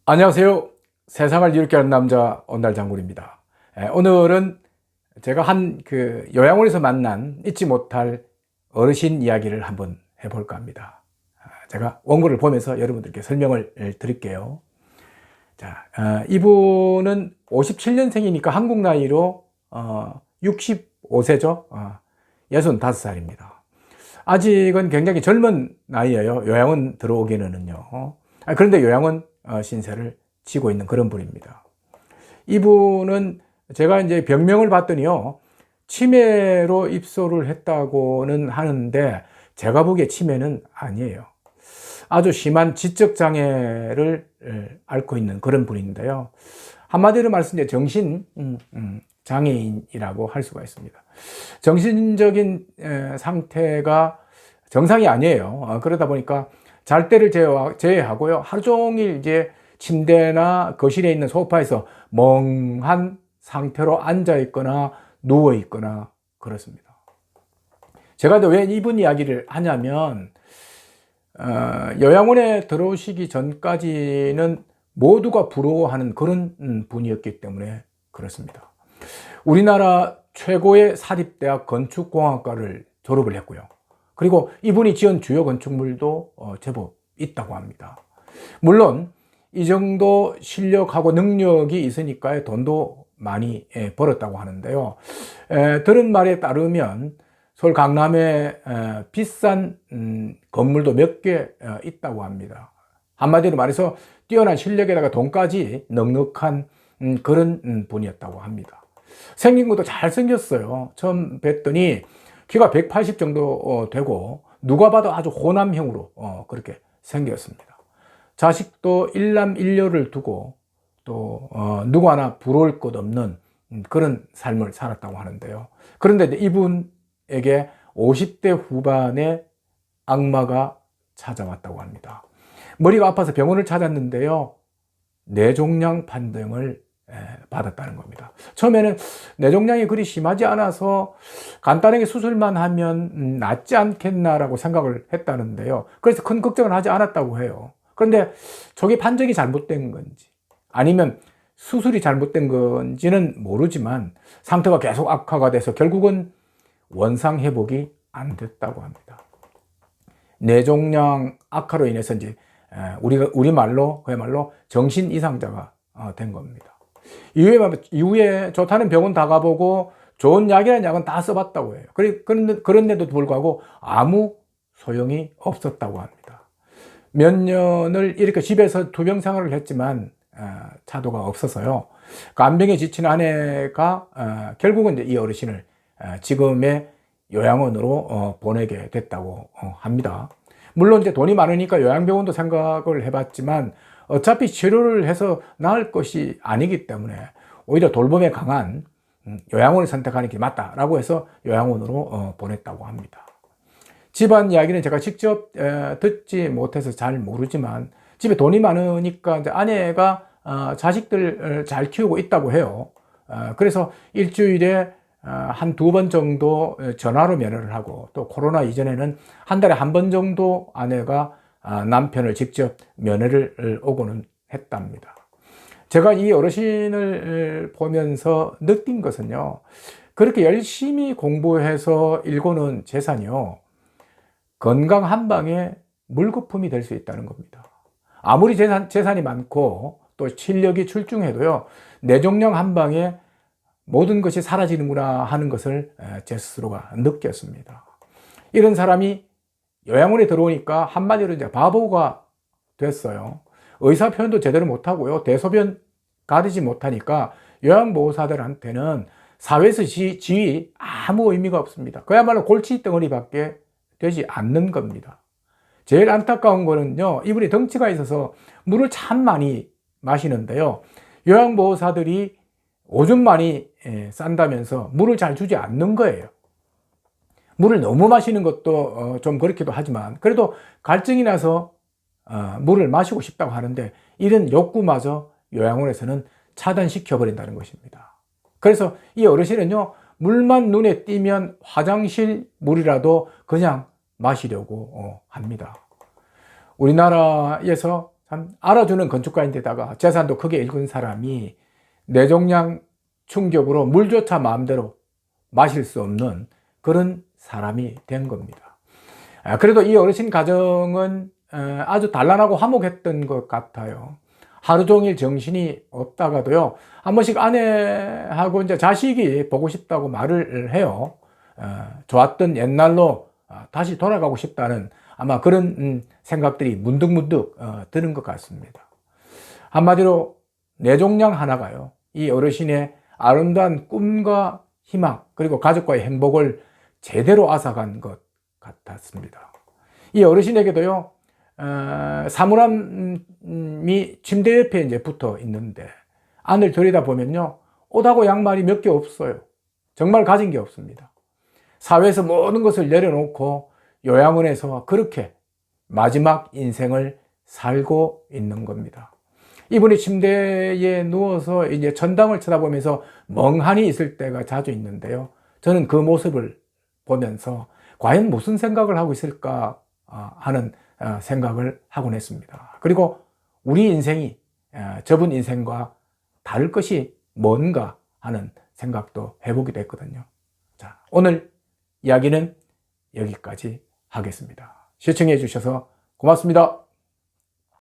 안녕하세요. 세상을 이롭게 하는 남자 온달장군입니다. 오늘은 제가 요양원에서 만난 잊지 못할 어르신 이야기를 한번 해볼까 합니다. 제가 원고를 보면서 여러분들께 설명을 드릴게요. 자, 이분은 57년생이니까 한국 나이로 65세죠. 65살입니다. 아직은 굉장히 젊은 나이에요. 요양원 들어오기는요. 그런데 요양원 신세를 지고 있는 그런 분입니다. 이분은 제가 이제 병명을 봤더니요, 치매로 입소를 했다고는 하는데 제가 보기에 치매는 아니에요. 아주 심한 지적 장애를 앓고 있는 그런 분인데요. 한마디로 말씀드리면 정신 장애인이라고 할 수가 있습니다. 정신적인 상태가 정상이 아니에요. 그러다 보니까 잘 때를 제외하고요, 하루 종일 이제 침대나 거실에 있는 소파에서 멍한 상태로 앉아 있거나 누워 있거나 그렇습니다. 제가 왜 이분 이야기를 하냐면, 요양원에 들어오시기 전까지는 모두가 부러워하는 그런 분이었기 때문에 그렇습니다. 우리나라 최고의 사립대학 건축공학과를 졸업을 했고요. 그리고 이분이 지은 주요 건축물도 제법 있다고 합니다. 물론 이 정도 실력하고 능력이 있으니까 돈도 많이 벌었다고 하는데요. 들은 말에 따르면 서울 강남에 비싼 건물도 몇 개 있다고 합니다. 한마디로 말해서 뛰어난 실력에다가 돈까지 넉넉한 그런 분이었다고 합니다. 생긴 것도 잘생겼어요. 처음 뵀더니 키가 180 정도 되고 누가 봐도 아주 호남형으로 그렇게 생겼습니다. 자식도 일남 일녀를 두고 또 누구 하나 부러울 것 없는 그런 삶을 살았다고 하는데요. 그런데 이분에게 50대 후반에 악마가 찾아왔다고 합니다. 머리가 아파서 병원을 찾았는데요, 뇌종양 판정을 받았다는 겁니다. 처음에는 뇌종양이 그리 심하지 않아서 간단하게 수술만 하면 낫지 않겠나라고 생각을 했다는데요. 그래서 큰 걱정을 하지 않았다고 해요. 그런데 저게 판정이 잘못된 건지 아니면 수술이 잘못된 건지는 모르지만 상태가 계속 악화가 돼서 결국은 원상 회복이 안 됐다고 합니다. 뇌종양 악화로 인해서 이제 우리말로 그야말로 정신 이상자가 된 겁니다. 이후에 좋다는 병원 다 가보고 좋은 약이라는 약은 다 써봤다고 해요. 그런데도 불구하고 아무 소용이 없었다고 합니다. 몇 년을 이렇게 집에서 투병 생활을 했지만 차도가 없어서요, 간병에 지친 아내가 결국은 이제 이 어르신을 지금의 요양원으로 보내게 됐다고 합니다. 물론 이제 돈이 많으니까 요양병원도 생각을 해봤지만 어차피 치료를 해서 나을 것이 아니기 때문에 오히려 돌봄에 강한 요양원을 선택하는 게 맞다라고 해서 요양원으로 보냈다고 합니다. 집안 이야기는 제가 직접 듣지 못해서 잘 모르지만 집에 돈이 많으니까 이제 아내가 자식들 잘 키우고 있다고 해요. 그래서 일주일에 한 2번 정도 전화로 면회를 하고, 또 코로나 이전에는 한 달에 1번 정도 아내가 남편을 직접 면회를 오고는 했답니다. 제가 이 어르신을 보면서 느낀 것은요, 그렇게 열심히 공부해서 일궈놓은 재산이요, 건강 한 방에 물거품이 될 수 있다는 겁니다. 아무리 재산이 많고 또 실력이 출중해도요, 뇌종양 한 방에 모든 것이 사라지는구나 하는 것을 제 스스로가 느꼈습니다. 이런 사람이 요양원에 들어오니까 한마디로 이제 바보가 됐어요. 의사 표현도 제대로 못하고요, 대소변 가리지 못하니까 요양보호사들한테는 사회에서 지위 아무 의미가 없습니다. 그야말로 골칫덩어리밖에 되지 않는 겁니다. 제일 안타까운 거는요, 이분이 덩치가 있어서 물을 참 많이 마시는데요, 요양보호사들이 오줌 많이 싼다면서 물을 잘 주지 않는 거예요. 물을 너무 마시는 것도 좀 그렇기도 하지만 그래도 갈증이 나서 물을 마시고 싶다고 하는데 이런 욕구마저 요양원에서는 차단시켜 버린다는 것입니다. 그래서 이 어르신은요, 물만 눈에 띄면 화장실 물이라도 그냥 마시려고 합니다. 우리나라에서 참 알아주는 건축가인데다가 재산도 크게 읽은 사람이 뇌종양 충격으로 물조차 마음대로 마실 수 없는 그런 사람이 된 겁니다. 그래도 이 어르신 가정은 아주 단란하고 화목했던 것 같아요. 하루 종일 정신이 없다가도요, 한 번씩 아내하고 이제 자식이 보고 싶다고 말을 해요. 좋았던 옛날로 다시 돌아가고 싶다는 아마 그런 생각들이 문득문득 드는 것 같습니다. 한마디로 뇌종양 하나가요, 이 어르신의 아름다운 꿈과 희망, 그리고 가족과의 행복을 제대로 앗아간 것 같았습니다. 이 어르신에게도요, 사물함이 침대 옆에 이제 붙어 있는데 안을 들여다보면요, 옷하고 양말이 몇 개 없어요. 정말 가진 게 없습니다. 사회에서 모든 것을 내려놓고 요양원에서 그렇게 마지막 인생을 살고 있는 겁니다. 이분이 침대에 누워서 이제 천당을 쳐다보면서 멍하니 있을 때가 자주 있는데요. 저는 그 모습을 보면서 과연 무슨 생각을 하고 있을까 하는 생각을 하곤 했습니다. 그리고 우리 인생이 저분 인생과 다를 것이 뭔가 하는 생각도 해보기도 했거든요. 자, 오늘 이야기는 여기까지 하겠습니다. 시청해 주셔서 고맙습니다.